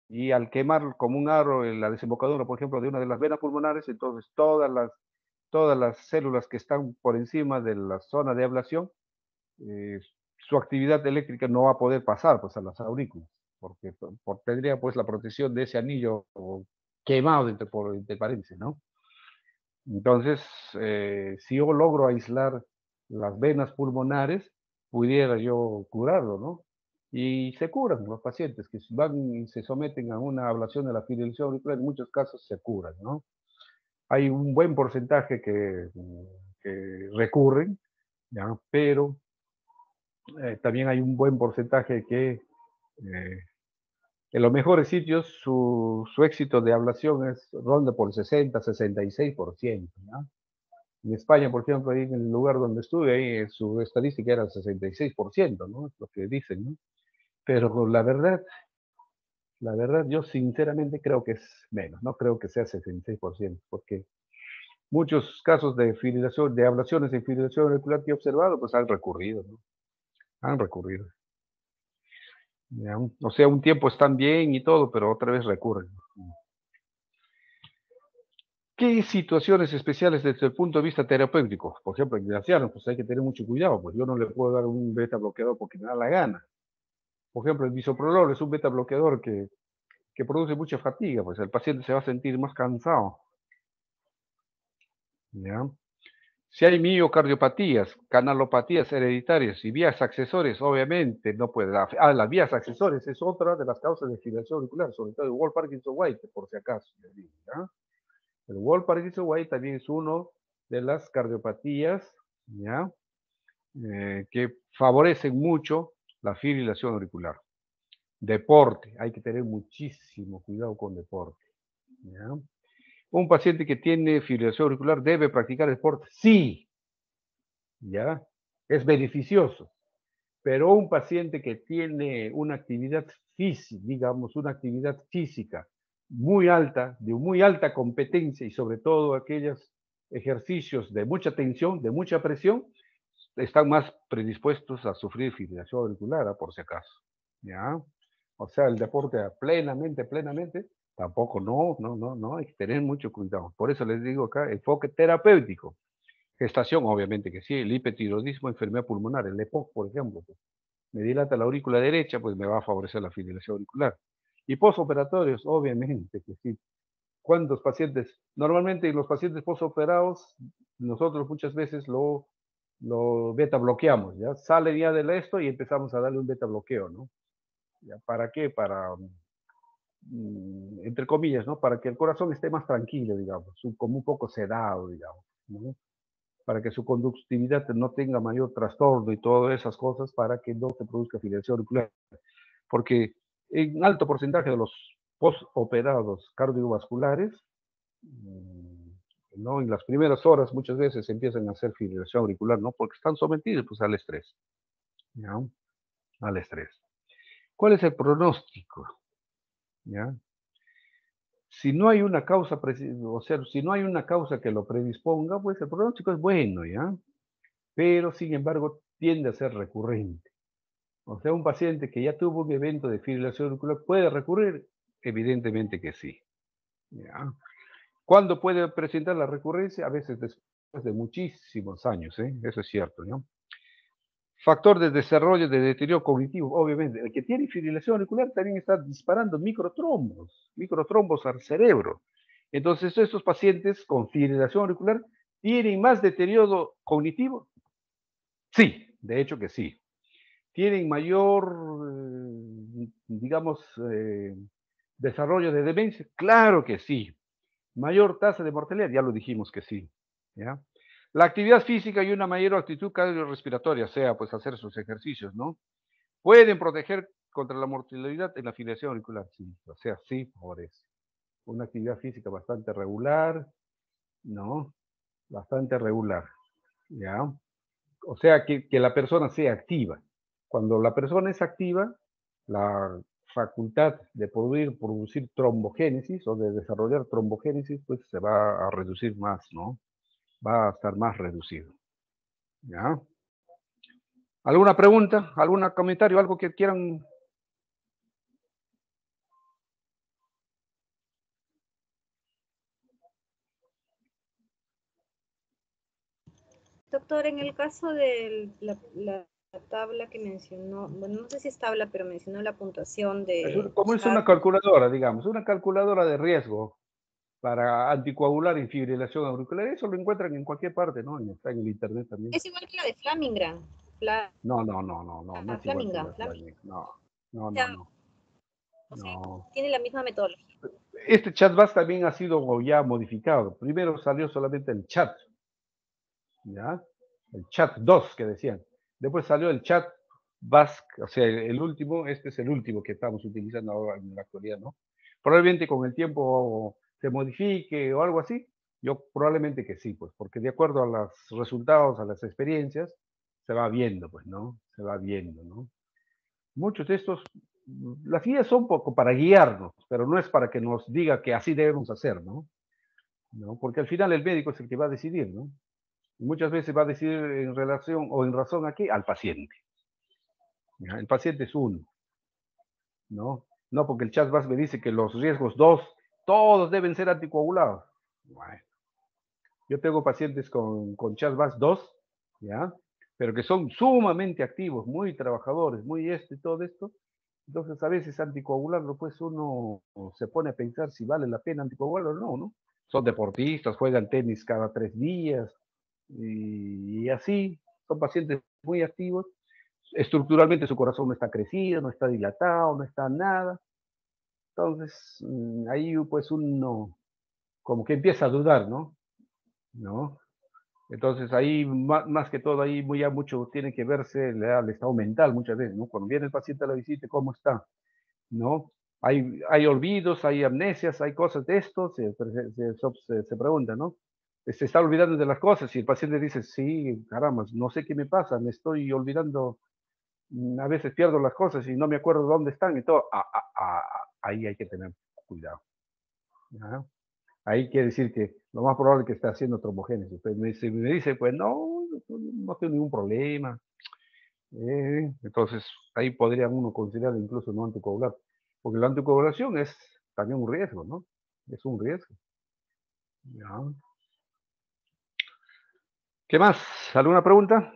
Y al quemar como un aro en la desembocadura, por ejemplo, de una de las venas pulmonares, entonces todas las células que están por encima de la zona de ablación, eh, su actividad eléctrica no va a poder pasar pues, a las aurículas, porque tendría pues la protección de ese anillo quemado, entre paréntesis, ¿no? Entonces, si yo logro aislar las venas pulmonares, pudiera yo curarlo, ¿no? Y se curan los pacientes que van y se someten a una ablación de la fibrilación auricular, en muchos casos se curan, ¿no? Hay un buen porcentaje que recurren, ¿ya? Pero también hay un buen porcentaje que en los mejores sitios su éxito de ablación ronda por el 60-66%, ¿no? En España, por ejemplo, ahí en el lugar donde estuve, ahí su estadística era el 66%, ¿no? Es lo que dicen, ¿no? Pero la verdad, yo sinceramente creo que es menos, no creo que sea 66%, porque muchos casos de fibrilación, de ablaciones en fibrilación auricular que he observado, pues han recurrido, ¿no? Han recurrido. ¿Ya? O sea, un tiempo están bien y todo, pero otra vez recurren. ¿Qué situaciones especiales desde el punto de vista terapéutico? Por ejemplo, en ancianos, pues hay que tener mucho cuidado, pues yo no le puedo dar un beta bloqueador porque me da la gana. Por ejemplo, el bisoprolol es un beta bloqueador que produce mucha fatiga, pues el paciente se va a sentir más cansado. ¿Ya? Si hay miocardiopatías, canalopatías hereditarias y vías accesorias, obviamente no puede dar. Ah, las vías accesorias es otra de las causas de fibrilación auricular, sobre todo el Wolff-Parkinson-White, por si acaso. ¿Ya? El Wolff-Parkinson-White también es uno de las cardiopatías, ¿ya? Que favorecen mucho la fibrilación auricular. Deporte, hay que tener muchísimo cuidado con deporte. ¿Ya? Un paciente que tiene fibrilación auricular debe practicar deporte, sí, ¿ya? Es beneficioso, pero un paciente que tiene una actividad física, digamos, una actividad física muy alta, de muy alta competencia y sobre todo aquellos ejercicios de mucha tensión, de mucha presión, están más predispuestos a sufrir fibrilación auricular, por si acaso, ¿ya? O sea, el deporte plenamente, tampoco, no, hay que tener mucho cuidado. Por eso les digo acá, enfoque terapéutico. Gestación, obviamente que sí, el hipertiroidismo, enfermedad pulmonar, el EPOC, por ejemplo, pues, me dilata la aurícula derecha, pues me va a favorecer la fibrilación auricular. Y posoperatorios, obviamente que sí. ¿Cuántos pacientes? Normalmente en los pacientes posoperados, nosotros muchas veces lo beta bloqueamos, ¿ya? Sale ya del esto y empezamos a darle un beta bloqueo, ¿no? ¿Ya? ¿Para qué? Para, entre comillas, ¿no? Para que el corazón esté más tranquilo, digamos, como un poco sedado, digamos, ¿no? Para que su conductividad no tenga mayor trastorno y todas esas cosas, para que no se produzca fibrilación auricular. Porque en alto porcentaje de los postoperados cardiovasculares, ¿no? En las primeras horas muchas veces empiezan a hacer fibrilación auricular, ¿no? Porque están sometidos pues, al estrés, ¿ya? Al estrés. ¿Cuál es el pronóstico? ¿Ya? Si no hay una causa, o sea, si no hay una causa que lo predisponga, pues el pronóstico es bueno, ¿ya? pero sin embargo tiende a ser recurrente. O sea, un paciente que ya tuvo un evento de fibrilación auricular, ¿puede recurrir? Evidentemente que sí. ¿Ya? ¿Cuándo puede presentar la recurrencia? A veces después de muchísimos años, ¿eh? Eso es cierto, ¿no? Factor de desarrollo de deterioro cognitivo, obviamente. El que tiene fibrilación auricular también está disparando microtrombos al cerebro. Entonces, estos pacientes con fibrilación auricular tienen más deterioro cognitivo. Sí, de hecho que sí. ¿Tienen mayor, digamos, desarrollo de demencia? Claro que sí. Mayor tasa de mortalidad, ya lo dijimos que sí. ¿Ya? La actividad física y una mayor actitud cardiorrespiratoria, o sea, pues hacer sus ejercicios, ¿no? Pueden proteger contra la mortalidad en la fibrilación auricular, sí. O sea, sí favorece. Una actividad física bastante regular, ¿no? Bastante regular, ¿ya? O sea, que la persona sea activa. Cuando la persona es activa, la facultad de poder producir trombogénesis o de desarrollar trombogénesis, pues se va a reducir más, ¿no? Va a estar más reducido. ¿Ya? ¿Alguna pregunta? ¿Algún comentario? ¿Algo que quieran? Doctor, en el caso de la tabla que mencionó, bueno, no sé si es tabla, pero mencionó la puntuación de Como es una chat. calculadora, digamos, una calculadora de riesgo para anticoagular en fibrilación auricular. Eso lo encuentran en cualquier parte, ¿no? Está en el internet también. Es igual que la de Flamingram. No es igual que Flamingram, la Flaming. No, no, O no, sea, no. o sea, No. tiene la misma metodología. Este chatbot también ha sido ya modificado. Primero salió solamente el chat, ¿ya? El chat 2 que decían. Después salió el chat Basque, o sea, el último, este es el último que estamos utilizando ahora en la actualidad, ¿no? Probablemente con el tiempo se modifique o algo así. Yo probablemente que sí, pues, porque de acuerdo a los resultados, a las experiencias, se va viendo, pues, ¿no? Se va viendo, ¿no? Muchos de estos, las guías son poco para guiarnos, pero no es para que nos diga que así debemos hacer, ¿no? ¿No? Porque al final el médico es el que va a decidir, ¿no? Y muchas veces va a decidir en relación o en razón aquí al paciente. ¿Ya? El paciente es uno, ¿no? No porque el chatbot me dice que los riesgos dos, todos deben ser anticoagulados. Bueno, yo tengo pacientes con chatbot 2, ¿ya? Pero que son sumamente activos, muy trabajadores, muy y todo esto. Entonces, a veces anticoagularlo, pues uno se pone a pensar si vale la pena anticoagularlo o no, ¿no? Son deportistas, juegan tenis cada 3 días y así, son pacientes muy activos. Estructuralmente su corazón no está crecido, no está dilatado, no está nada. Entonces, ahí pues uno como que empieza a dudar, ¿no? ¿No? Entonces ahí, más que todo, ahí ya mucho tiene que verse el estado mental muchas veces, ¿no? Cuando viene el paciente a la visita, ¿cómo está? ¿No? Hay olvidos, hay amnesias, hay cosas de esto, se pregunta, ¿no? Se está olvidando de las cosas y el paciente dice, sí, caramba, no sé qué me pasa, me estoy olvidando, a veces pierdo las cosas y no me acuerdo dónde están y todo. Ahí hay que tener cuidado. ¿Ya? Ahí quiere decir que lo más probable es que esté haciendo trombogénesis. Pues me dice, pues no tengo ningún problema. Entonces, ahí podría uno considerar incluso no anticoagular. Porque la anticoagulación es también un riesgo, ¿no? Es un riesgo. ¿Ya? ¿Qué más? ¿Alguna pregunta?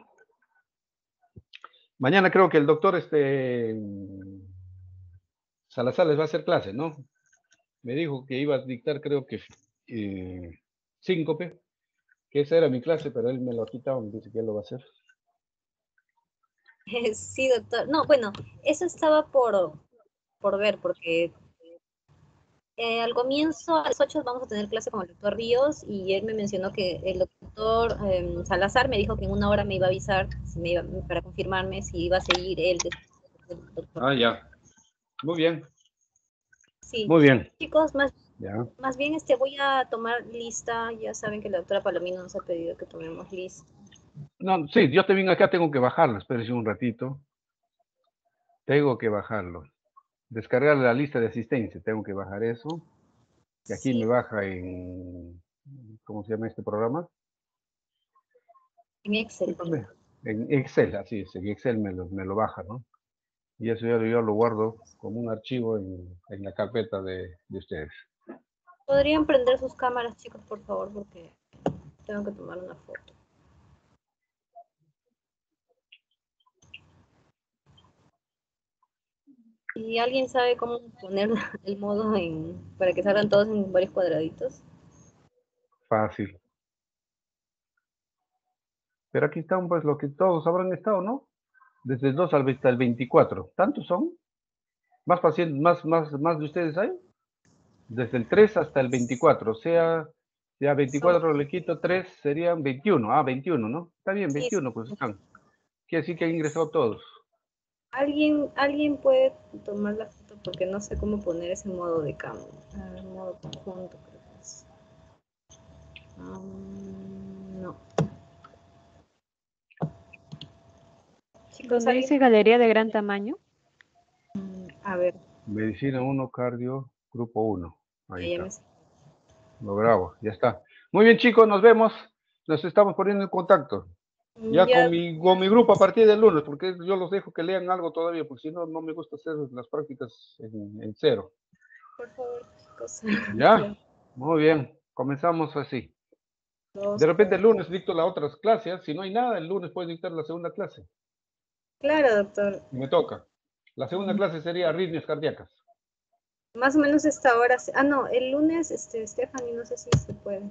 Mañana creo que el doctor Salazar les va a hacer clase, ¿no? Me dijo que iba a dictar, creo que síncope, que esa era mi clase, pero él me lo ha quitado, me dice que él lo va a hacer. Sí, doctor. No, bueno, eso estaba por ver, porque al comienzo, a las 8 vamos a tener clase con el doctor Ríos y él me mencionó que el doctor Salazar me dijo que en una hora me iba a avisar para confirmarme si iba a seguir él. Ah, ya. Muy bien. Sí, Muy bien. chicos, Ya. más bien voy a tomar lista. Ya saben que la doctora Palomino nos ha pedido que tomemos lista. No, sí, yo también acá tengo que bajarlo, espérese un ratito. Tengo que bajarlo. Descargar la lista de asistencia, tengo que bajar eso. Y aquí me Sí, baja en, ¿cómo se llama este programa? En Excel. En Excel, así es, en Excel me lo baja, ¿no? Y eso yo lo guardo como un archivo en la carpeta de ustedes. ¿Podrían prender sus cámaras, chicos, por favor? Porque tengo que tomar una foto. ¿Y alguien sabe cómo poner el modo para que salgan todos en varios cuadraditos? Fácil. Pero aquí están pues lo que todos habrán estado, ¿no? Desde el 2 hasta el 24. ¿Tantos son? ¿Más pacientes, más de ustedes hay? Desde el 3 hasta el 24. O sea, ya 24 le quito 3, serían 21. Ah, 21, ¿no? Está bien, 21 pues están. Quiere decir que han ingresado todos. ¿Alguien puede tomar la foto? Porque no sé cómo poner ese modo de cámara. A ver, modo conjunto, creo que es. No. Chicos, Donde ¿alguien? dice galería de gran tamaño. A ver, Medicina 1, cardio, grupo 1. Ahí ya me está. Lo grabo, ya está. Muy bien, chicos, nos vemos. Nos estamos poniendo en contacto. Ya con mi grupo a partir del lunes, porque yo los dejo que lean algo todavía, porque si no, no me gusta hacer las prácticas en cero. Por favor, chicos. ¿Ya? Muy bien, comenzamos así. De repente el lunes dicto la otra clase, ¿eh? Si no hay nada, el lunes puedes dictar la segunda clase. Claro, doctor. Me toca. La segunda clase sería arritmias cardíacas. Más o menos esta hora. Ah, no, el lunes, Stephanie, no sé si se puede.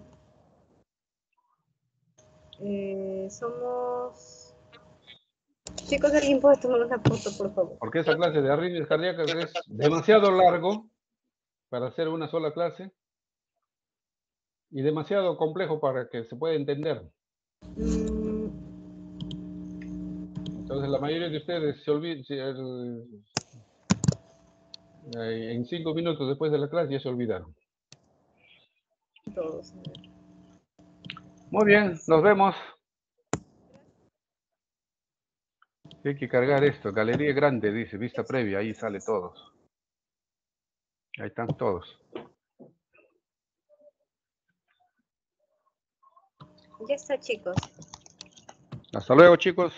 Somos... Chicos, ¿alguien puede tomar una foto, por favor? Porque esa clase de arritmias cardíacas es demasiado largo para hacer una sola clase y demasiado complejo para que se pueda entender. Entonces la mayoría de ustedes se olvidan, en 5 minutos después de la clase ya se olvidaron. Todos. Muy bien, nos vemos. Hay que cargar esto. Galería grande, dice, vista previa, ahí sale todos. Ahí están todos. Ya está, chicos. Hasta luego, chicos.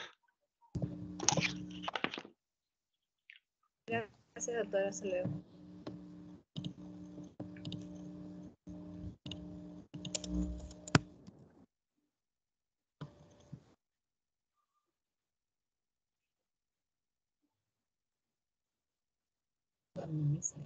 Gracias, doctora. Hasta luego. No me salió.